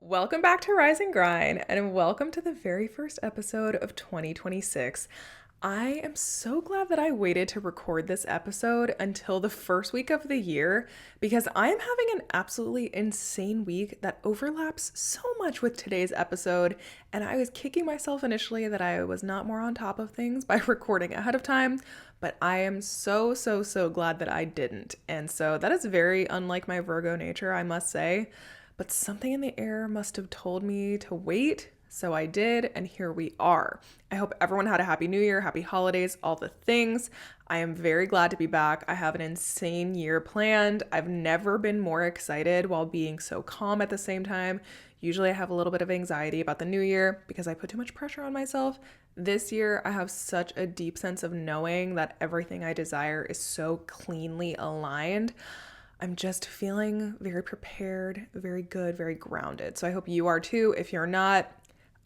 Welcome back to Rise and Grind, and welcome to the very first episode of 2026. I am so glad that I waited to record this episode until the first week of the year because I am having an absolutely insane week that overlaps so much with today's episode. And I was kicking myself initially that I was not more on top of things by recording ahead of time, but I am so glad that I didn't. And so that is very unlike my Virgo nature, I must say. But something in the air must have told me to wait, so I did, and here we are. I hope everyone had a happy new year, happy holidays, all the things. I am very glad to be back. I have an insane year planned. I've never been more excited while being so calm at the same time. Usually I have a little bit of anxiety about the new year because I put too much pressure on myself. This year I have such a deep sense of knowing that everything I desire is so cleanly aligned. I'm just feeling very prepared, very good, very grounded. So I hope you are too. If you're not,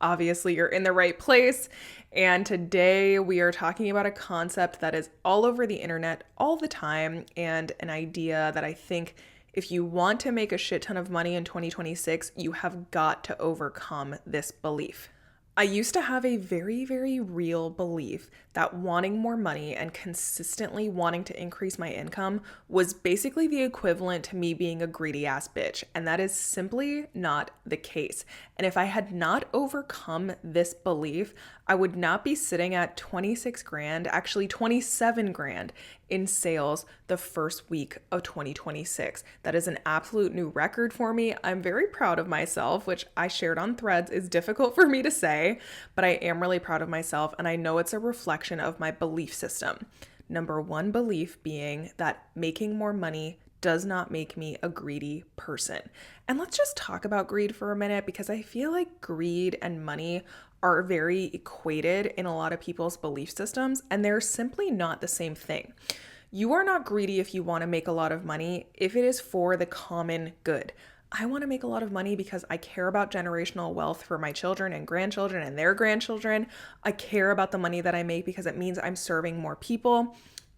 obviously you're in the right place. And today we are talking about a concept that is all over the internet all the time, and an idea that I think if you want to make a shit ton of money in 2026, you have got to overcome this belief. I used to have a very real belief that wanting more money and consistently wanting to increase my income was basically the equivalent to me being a greedy ass bitch. And that is simply not the case. And if I had not overcome this belief, I would not be sitting at 26 grand, actually 27 grand in sales the first week of 2026. That is an absolute new record for me. I'm very proud of myself, which I shared on Threads is difficult for me to say, but I am really proud of myself, and I know it's a reflection of my belief system. Number one belief being that making more money does not make me a greedy person. And let's just talk about greed for a minute, because I feel like greed and money are very equated in a lot of people's belief systems, and they're simply not the same thing. You are not greedy if you want to make a lot of money, if it is for the common good. I want to make a lot of money because I care about generational wealth for my children and grandchildren and their grandchildren. I care about the money that I make because it means I'm serving more people.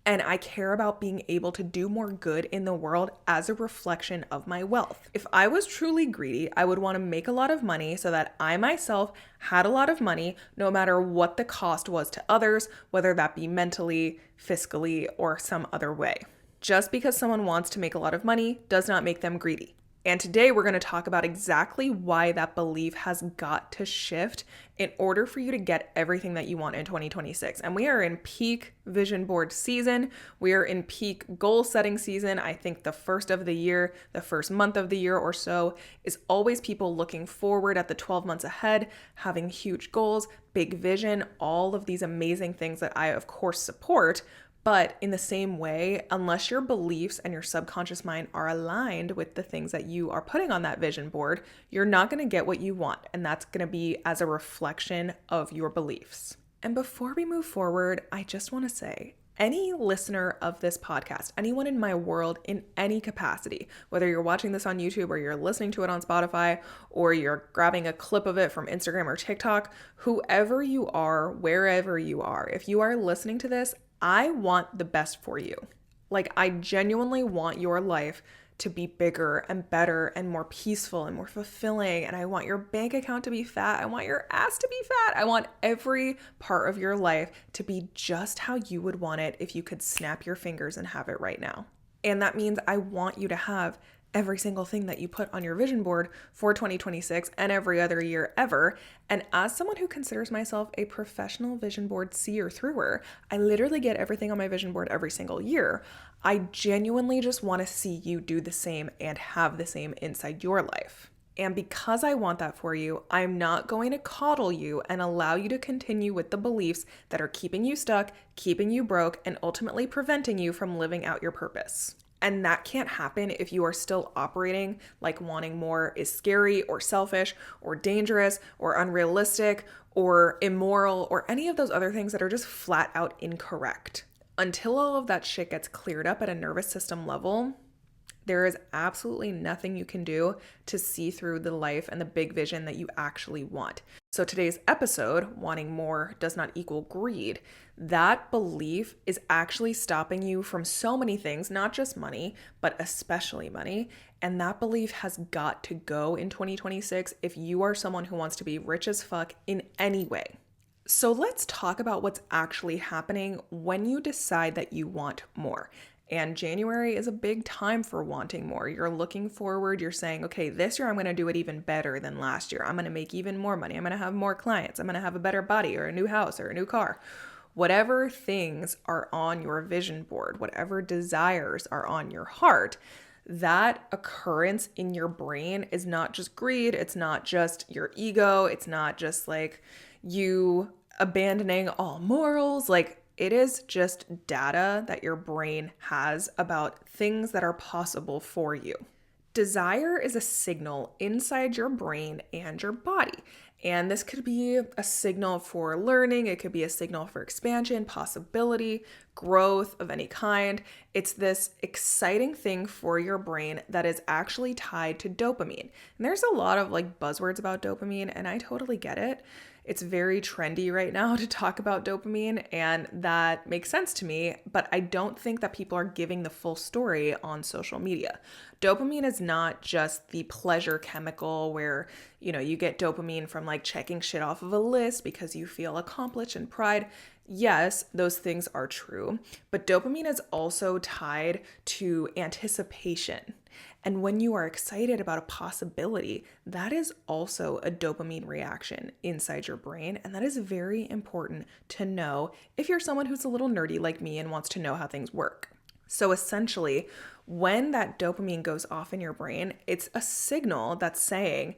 And I care about being able to do more good in the world as a reflection of my wealth. If I was truly greedy, I would want to make a lot of money so that I myself had a lot of money, no matter what the cost was to others, whether that be mentally, fiscally, or some other way. Just because someone wants to make a lot of money does not make them greedy. And today we're going to talk about exactly why that belief has got to shift in order for you to get everything that you want in 2026. And we are in peak vision board season. We are in peak goal setting season. I think the first of the year, the first month of the year or so is always people looking forward at the 12 months ahead, having huge goals, big vision, all of these amazing things that I, of course, support. But in the same way, unless your beliefs and your subconscious mind are aligned with the things that you are putting on that vision board, you're not going to get what you want. And that's going to be as a reflection of your beliefs. And before we move forward, I just want to say, any listener of this podcast, anyone in my world in any capacity, whether you're watching this on YouTube or you're listening to it on Spotify or you're grabbing a clip of it from Instagram or TikTok, whoever you are, wherever you are, if you are listening to this, I want the best for you. Like, I genuinely want your life to be bigger and better and more peaceful and more fulfilling. And I want your bank account to be fat. I want your ass to be fat. I want every part of your life to be just how you would want it if you could snap your fingers and have it right now. And that means I want you to have every single thing that you put on your vision board for 2026 and every other year ever. And as someone who considers myself a professional vision board seer througher, I literally get everything on my vision board every single year. I genuinely just want to see you do the same and have the same inside your life. And because I want that for you, I'm not going to coddle you and allow you to continue with the beliefs that are keeping you stuck, keeping you broke, and ultimately preventing you from living out your purpose. And that can't happen if you are still operating like wanting more is scary or selfish or dangerous or unrealistic or immoral or any of those other things that are just flat out incorrect. Until all of that shit gets cleared up at a nervous system level, there is absolutely nothing you can do to see through the life and the big vision that you actually want. So today's episode, wanting more does not equal greed, that belief is actually stopping you from so many things, not just money, but especially money. And that belief has got to go in 2026 if you are someone who wants to be rich as fuck in any way. So let's talk about what's actually happening when you decide that you want more. And January is a big time for wanting more. You're looking forward, you're saying, okay, this year I'm going to do it even better than last year. I'm going to make even more money. I'm going to have more clients. I'm going to have a better body or a new house or a new car. Whatever things are on your vision board, whatever desires are on your heart, that occurrence in your brain is not just greed. It's not just your ego. It's not just like you abandoning all morals. Like, it is just data that your brain has about things that are possible for you. Desire is a signal inside your brain and your body. And this could be a signal for learning. It could be a signal for expansion, possibility, growth of any kind. It's this exciting thing for your brain that is actually tied to dopamine. And there's a lot of like buzzwords about dopamine, and I totally get it. It's very trendy right now to talk about dopamine, and that makes sense to me, but I don't think that people are giving the full story on social media. Dopamine is not just the pleasure chemical where, you get dopamine from like checking shit off of a list because you feel accomplished and pride. Yes, those things are true, but dopamine is also tied to anticipation. And when you are excited about a possibility, that is also a dopamine reaction inside your brain. And that is very important to know if you're someone who's a little nerdy like me and wants to know how things work. So essentially, when that dopamine goes off in your brain, it's a signal that's saying,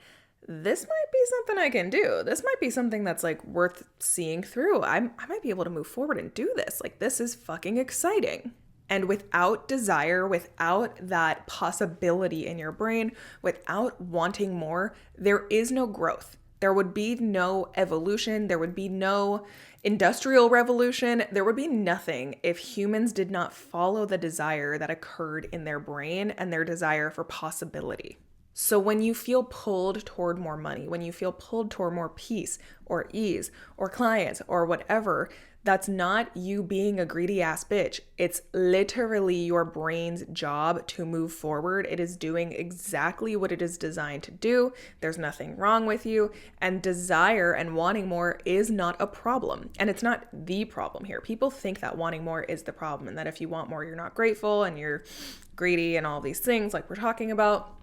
this might be something I can do. This might be something that's like worth seeing through. I might be able to move forward and do this. Like, this is fucking exciting. And without desire, without that possibility in your brain, without wanting more, there is no growth. There would be no evolution. There would be no industrial revolution. There would be nothing if humans did not follow the desire that occurred in their brain and their desire for possibility. So when you feel pulled toward more money, when you feel pulled toward more peace or ease or clients or whatever, that's not you being a greedy ass bitch. It's literally your brain's job to move forward. It is doing exactly what it is designed to do. There's nothing wrong with you. And desire and wanting more is not a problem. And it's not the problem here. People think that wanting more is the problem and that if you want more, you're not grateful and you're greedy and all these things like we're talking about.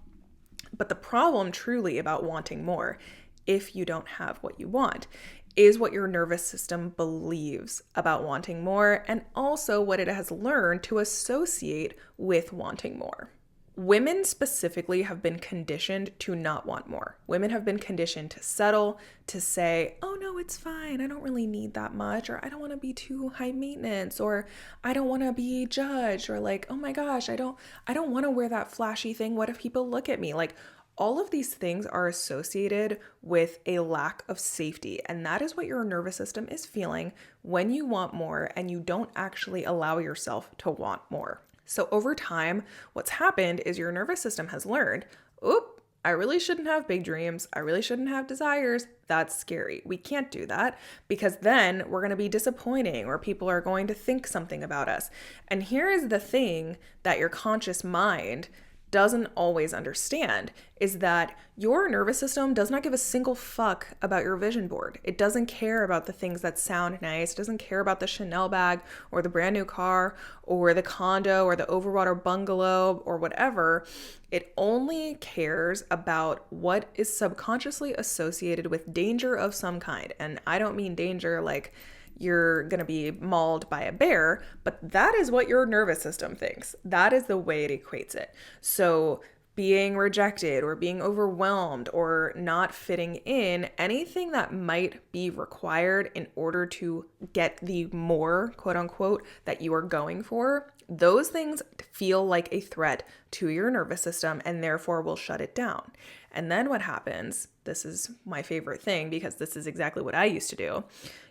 But the problem truly about wanting more, if you don't have what you want, is what your nervous system believes about wanting more and also what it has learned to associate with wanting more. Women specifically have been conditioned to not want more. Women have been conditioned to settle, to say, oh no, it's fine. I don't really need that much, or I don't want to be too high maintenance, or I don't want to be judged, or like, oh my gosh, I don't want to wear that flashy thing. What if people look at me? Like, all of these things are associated with a lack of safety, and that is what your nervous system is feeling when you want more and you don't actually allow yourself to want more. So over time, what's happened is your nervous system has learned, oop, I really shouldn't have big dreams. I really shouldn't have desires. That's scary. We can't do that because then we're going to be disappointing or people are going to think something about us. And here is the thing that your conscious mind doesn't always understand is that your nervous system does not give a single fuck about your vision board. It doesn't care about the things that sound nice. It doesn't care about the Chanel bag or the brand new car or the condo or the overwater bungalow or whatever. It only cares about what is subconsciously associated with danger of some kind. And I don't mean danger like you're going to be mauled by a bear, but that is what your nervous system thinks. That is the way it equates it. So being rejected or being overwhelmed or not fitting in, anything that might be required in order to get the more, quote unquote, that you are going for, those things feel like a threat to your nervous system and therefore will shut it down. And then what happens, this is my favorite thing because this is exactly what I used to do.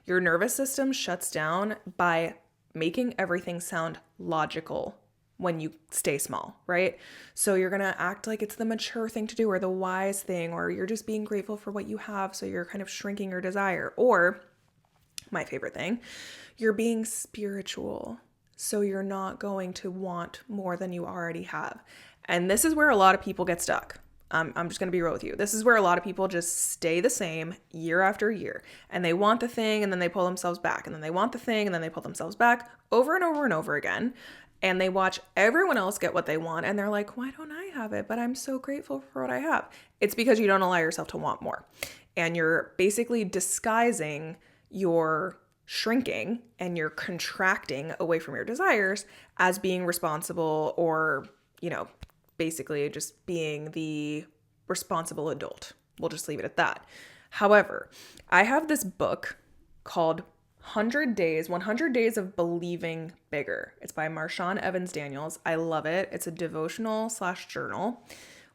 Your nervous system shuts down by making everything sound logical when you stay small, right? So you're going to act like it's the mature thing to do or the wise thing, or you're just being grateful for what you have. So you're kind of shrinking your desire. Or my favorite thing, you're being spiritual. So you're not going to want more than you already have. And this is where a lot of people get stuck. I'm just going to be real with you. This is where a lot of people just stay the same year after year. And they want the thing and then they pull themselves back. And then they want the thing and then they pull themselves back over and over and over again. And they watch everyone else get what they want. And they're like, why don't I have it? But I'm so grateful for what I have. It's because you don't allow yourself to want more. And you're basically disguising your shrinking and you're contracting away from your desires as being responsible or, basically just being the responsible adult. We'll just leave it at that. However, I have this book called 100 Days of Believing Bigger. It's by Marshawn Evans Daniels. I love it. It's a devotional / journal.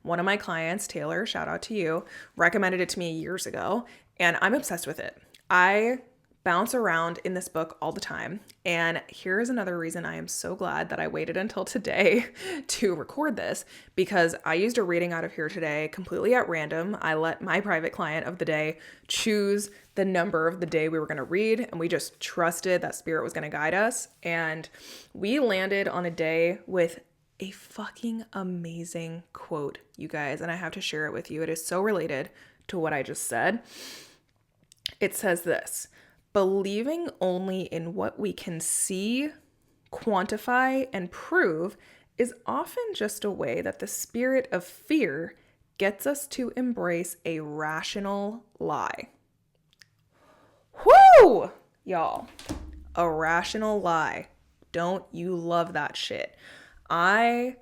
One of my clients, Taylor, shout out to you, recommended it to me years ago, and I'm obsessed with it. I bounce around in this book all the time. And here's another reason I am so glad that I waited until today to record this, because I used a reading out of here today completely at random. I let my private client of the day choose the number of the day we were going to read, and we just trusted that spirit was going to guide us. And we landed on a day with a fucking amazing quote, you guys, and I have to share it with you. It is so related to what I just said. It says this: believing only in what we can see, quantify, and prove is often just a way that the spirit of fear gets us to embrace a rational lie. Whoo! Y'all, a rational lie. Don't you love that shit? I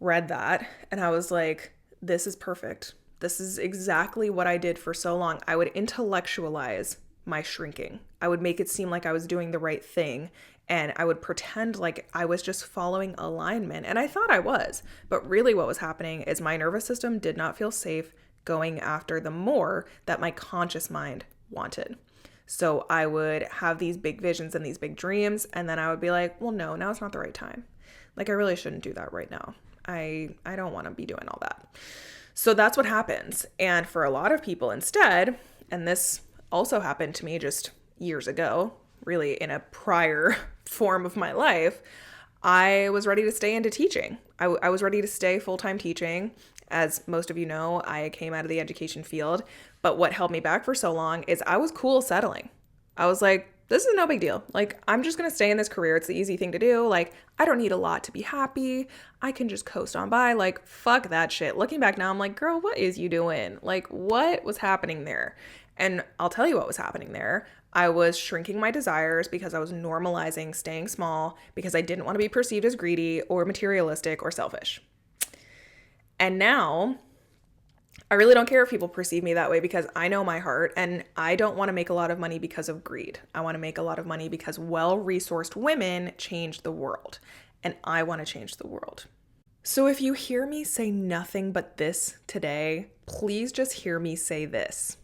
read that and I was like, this is perfect. This is exactly what I did for so long. I would intellectualize my shrinking. I would make it seem like I was doing the right thing, and I would pretend like I was just following alignment, and I thought I was, but really what was happening is my nervous system did not feel safe going after the more that my conscious mind wanted. So I would have these big visions and these big dreams, and then I would be like, well, no, now it's not the right time. Like, I really shouldn't do that right now. I don't want to be doing all that. So that's what happens. And for a lot of people instead, and this also happened to me just years ago, really in a prior form of my life, I was ready to stay into teaching. I was ready to stay full-time teaching. As most of you know, I came out of the education field, but what held me back for so long is I was cool settling. I was like, this is no big deal. Like, I'm just going to stay in this career. It's the easy thing to do. Like, I don't need a lot to be happy. I can just coast on by. Like, fuck that shit. Looking back now, I'm like, girl, what is you doing? Like, what was happening there? And I'll tell you what was happening there. I was shrinking my desires because I was normalizing staying small because I didn't want to be perceived as greedy or materialistic or selfish. And now I really don't care if people perceive me that way because I know my heart, and I don't want to make a lot of money because of greed. I want to make a lot of money because well-resourced women change the world, and I want to change the world. So if you hear me say nothing but this today, please just hear me say this.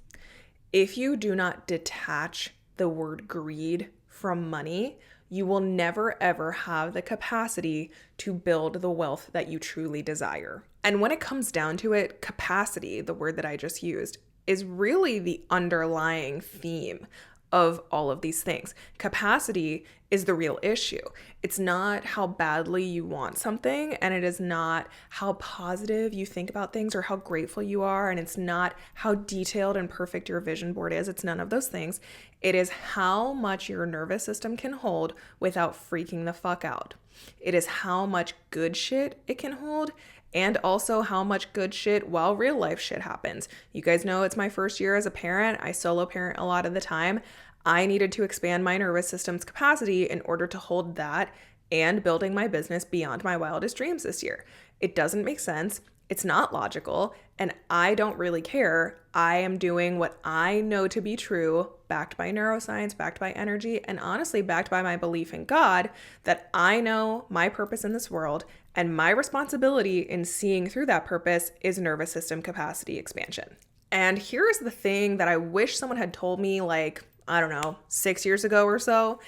If you do not detach the word greed from money, you will never ever have the capacity to build the wealth that you truly desire. And when it comes down to it, capacity, the word that I just used, is really the underlying theme of all of these things. Capacity is the real issue. It's not how badly you want something, and it is not how positive you think about things or how grateful you are, and it's not how detailed and perfect your vision board is. It's none of those things. It is how much your nervous system can hold without freaking the fuck out. It is how much good shit it can hold, and also how much good shit while real life shit happens. You guys know it's my first year as a parent. I solo parent a lot of the time. I needed to expand my nervous system's capacity in order to hold that and building my business beyond my wildest dreams this year. It doesn't make sense. It's not logical, and I don't really care. I am doing what I know to be true, backed by neuroscience, backed by energy, and honestly backed by my belief in God, that I know my purpose in this world, and my responsibility in seeing through that purpose is nervous system capacity expansion. And here's the thing that I wish someone had told me, like, I don't know, 6 years ago or so,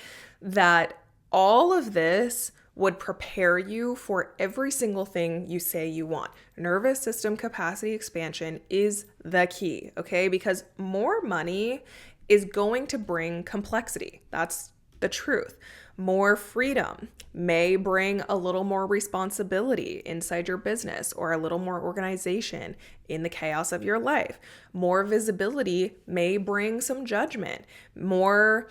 that all of this would prepare you for every single thing you say you want. Nervous system capacity expansion is the key, okay? Because more money is going to bring complexity. That's the truth. More freedom may bring a little more responsibility inside your business or a little more organization in the chaos of your life. More visibility may bring some judgment. More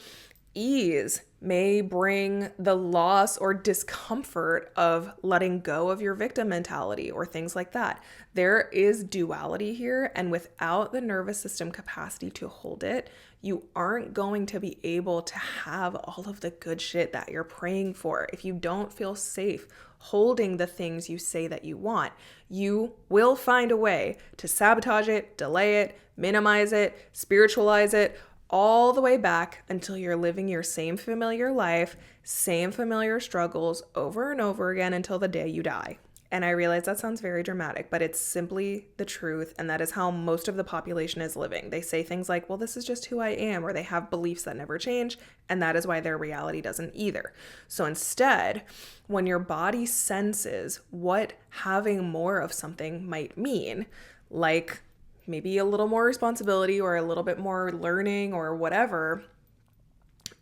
ease may bring the loss or discomfort of letting go of your victim mentality or things like that. There is duality here, and without the nervous system capacity to hold it, you aren't going to be able to have all of the good shit that you're praying for. If you don't feel safe holding the things you say that you want, you will find a way to sabotage it, delay it, minimize it, spiritualize it, all the way back until you're living your same familiar life, same familiar struggles over and over again until the day you die. And I realize that sounds very dramatic, but it's simply the truth. And that is how most of the population is living. They say things like, well, this is just who I am, or they have beliefs that never change. And that is why their reality doesn't either. So instead, when your body senses what having more of something might mean, like maybe a little more responsibility or a little bit more learning or whatever,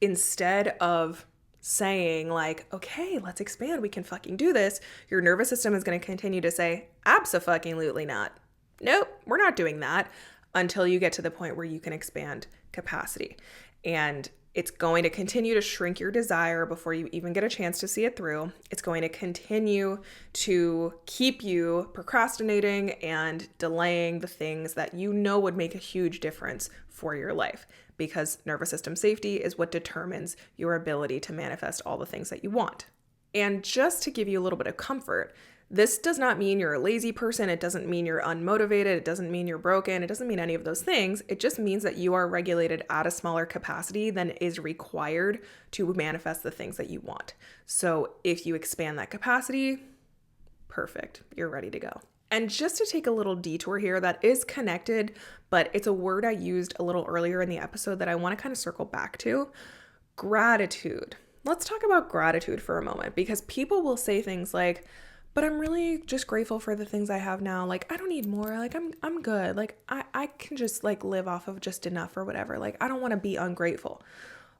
instead of saying like, okay, let's expand, we can fucking do this, your nervous system is going to continue to say, abso-fucking-lutely not. Nope, we're not doing that, until you get to the point where you can expand capacity. And it's going to continue to shrink your desire before you even get a chance to see it through. It's going to continue to keep you procrastinating and delaying the things that you know would make a huge difference for your life, because nervous system safety is what determines your ability to manifest all the things that you want. And just to give you a little bit of comfort, this does not mean you're a lazy person. It doesn't mean you're unmotivated. It doesn't mean you're broken. It doesn't mean any of those things. It just means that you are regulated at a smaller capacity than is required to manifest the things that you want. So if you expand that capacity, perfect, you're ready to go. And just to take a little detour here that is connected, but it's a word I used a little earlier in the episode that I want to kind of circle back to: gratitude. Let's talk about gratitude for a moment, because people will say things like, but I'm really just grateful for the things I have now. Like, I don't need more. Like, I'm good. Like, I can just like live off of just enough or whatever. Like, I don't want to be ungrateful.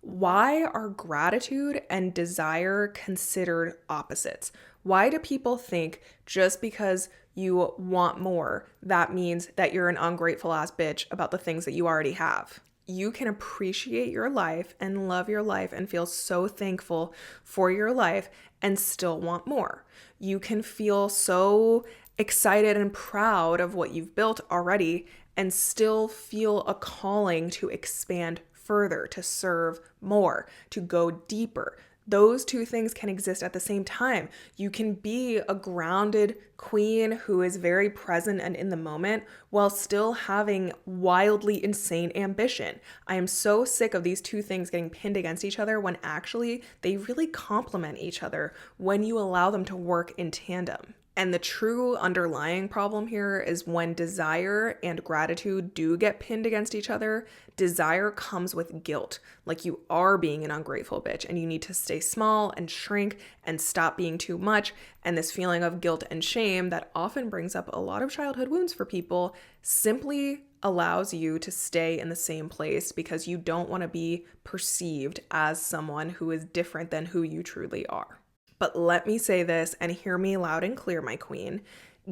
Why are gratitude and desire considered opposites? Why do people think just because you want more, that means that you're an ungrateful ass bitch about the things that you already have? You can appreciate your life and love your life and feel so thankful for your life and still want more. You can feel so excited and proud of what you've built already and still feel a calling to expand further, to serve more, to go deeper. Those two things can exist at the same time. You can be a grounded queen who is very present and in the moment while still having wildly insane ambition. I am so sick of these two things getting pinned against each other when actually they really complement each other when you allow them to work in tandem. And the true underlying problem here is when desire and gratitude do get pinned against each other, desire comes with guilt. Like you are being an ungrateful bitch and you need to stay small and shrink and stop being too much. And this feeling of guilt and shame that often brings up a lot of childhood wounds for people simply allows you to stay in the same place because you don't want to be perceived as someone who is different than who you truly are. But let me say this, and hear me loud and clear, my queen.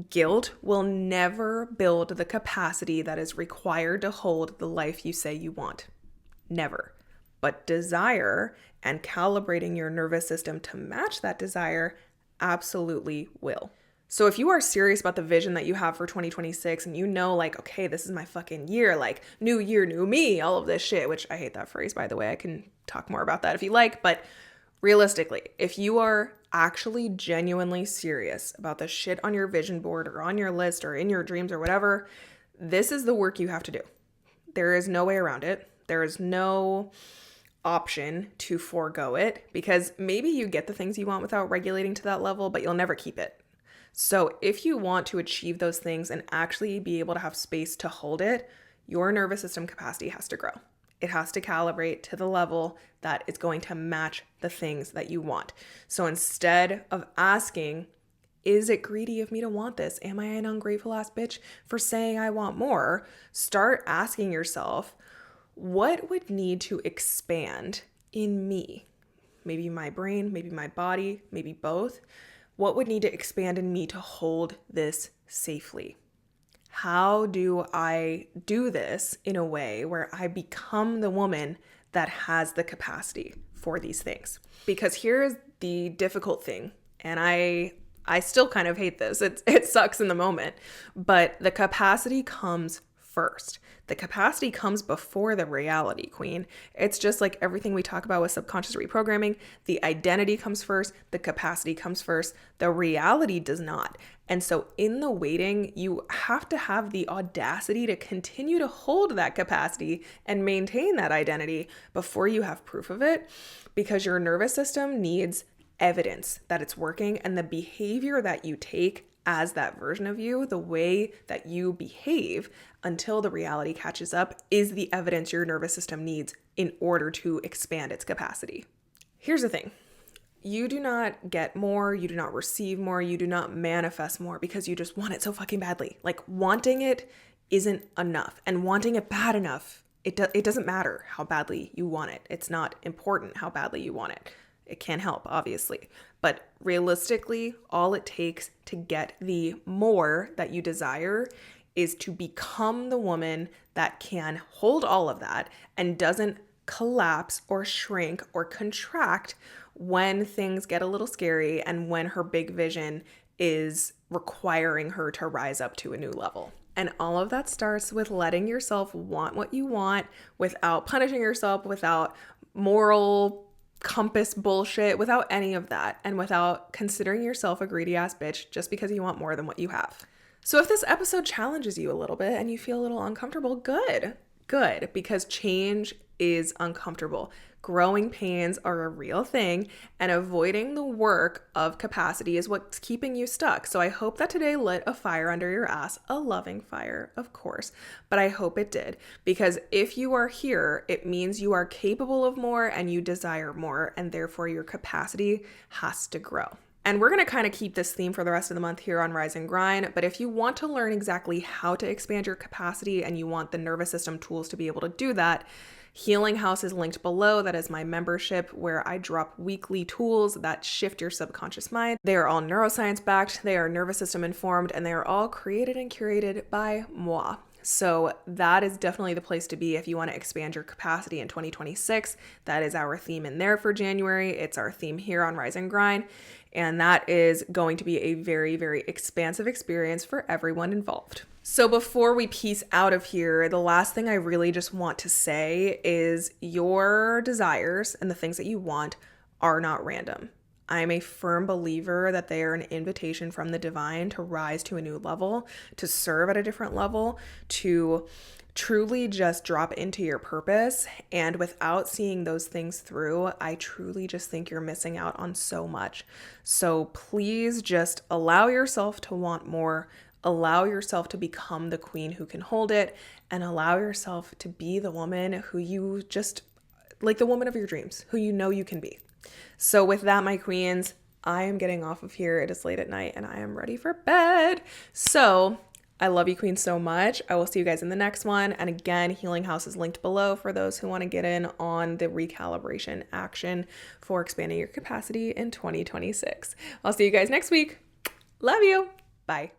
Guilt will never build the capacity that is required to hold the life you say you want. Never. But desire and calibrating your nervous system to match that desire absolutely will. So if you are serious about the vision that you have for 2026 and you know like, okay, this is my fucking year, like new year, new me, all of this shit, which I hate that phrase, by the way. I can talk more about that if you like, but realistically, if you are actually genuinely serious about the shit on your vision board or on your list or in your dreams or whatever, this is the work you have to do. There is no way around it. There is no option to forego it, because maybe you get the things you want without regulating to that level, but you'll never keep it. So if you want to achieve those things and actually be able to have space to hold it, your nervous system capacity has to grow. It has to calibrate to the level that it's going to match the things that you want. So instead of asking, is it greedy of me to want this? Am I an ungrateful ass bitch for saying I want more? Start asking yourself, what would need to expand in me maybe my brain, maybe my body, maybe both. What would need to expand in me to hold this safely? How do I do this in a way where I become the woman that has the capacity for these things? Because here's the difficult thing, and I still kind of hate this. It sucks in the moment, but the capacity comes first. The capacity comes before the reality, queen. It's just like everything we talk about with subconscious reprogramming. The identity comes first, the capacity comes first, the reality does not. And so in the waiting, you have to have the audacity to continue to hold that capacity and maintain that identity before you have proof of it, because your nervous system needs evidence that it's working, and the behavior that you take as that version of you, the way that you behave until the reality catches up, is the evidence your nervous system needs in order to expand its capacity. Here's the thing. You do not get more, you do not receive more, you do not manifest more because you just want it so fucking badly. Like, wanting it isn't enough, and wanting it bad enough, it doesn't matter how badly you want it. It's not important how badly you want it. It can't help, obviously. But realistically, all it takes to get the more that you desire is to become the woman that can hold all of that and doesn't collapse or shrink or contract when things get a little scary and when her big vision is requiring her to rise up to a new level. And all of that starts with letting yourself want what you want without punishing yourself, without moral compass bullshit, without any of that, and without considering yourself a greedy ass bitch just because you want more than what you have. So if this episode challenges you a little bit and you feel a little uncomfortable, good, because change is uncomfortable. Growing pains are a real thing, and avoiding the work of capacity is what's keeping you stuck. So I hope that today lit a fire under your ass, a loving fire, of course, but I hope it did, because if you are here, it means you are capable of more and you desire more, and therefore your capacity has to grow. And we're going to kind of keep this theme for the rest of the month here on Rise and Grind. But if you want to learn exactly how to expand your capacity and you want the nervous system tools to be able to do that, Healing House is linked below. That is my membership where I drop weekly tools that shift your subconscious mind. They are all neuroscience backed, they are nervous system informed, and they are all created and curated by moi. So that is definitely the place to be if you want to expand your capacity in 2026. That is our theme in there for January. It's our theme here on Rise and Grind. And that is going to be a very, very expansive experience for everyone involved. So before we peace out of here, the last thing I really just want to say is your desires and the things that you want are not random. I'm a firm believer that they are an invitation from the divine to rise to a new level, to serve at a different level, to truly just drop into your purpose. And without seeing those things through, I truly just think you're missing out on so much. So please just allow yourself to want more, allow yourself to become the queen who can hold it, and allow yourself to be the woman who you just, like the woman of your dreams, who you know you can be. So with that, my queens, I am getting off of here. It is late at night and I am ready for bed. So I love you, queens, so much. I will see you guys in the next one. And again, Healing House is linked below for those who want to get in on the recalibration action for expanding your capacity in 2026. I'll see you guys next week. Love you. Bye.